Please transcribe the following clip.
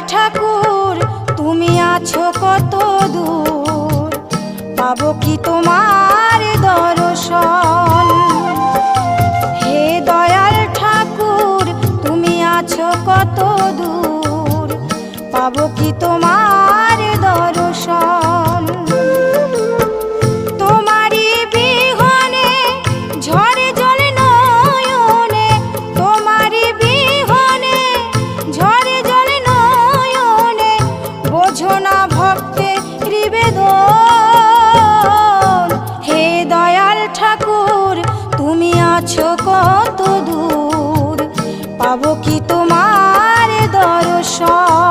ঠাকুর তুমি আছো কত দূর, পাবো কি তোমার দর্শন। হে দয়াল ঠাকুর তুমি আছো কত দূর, পাবো কি তোমার দর্শন। তোমারি বিহনে ঝরে জলে নয়নে, তোমারি বিহনে ঝরে জলে নয়নে, বোঝো না ভক্তের নিবেদন। হে দয়াল ঠাকুর তুমি আছো কত দূর, পাবো কি তোমার দর্শন।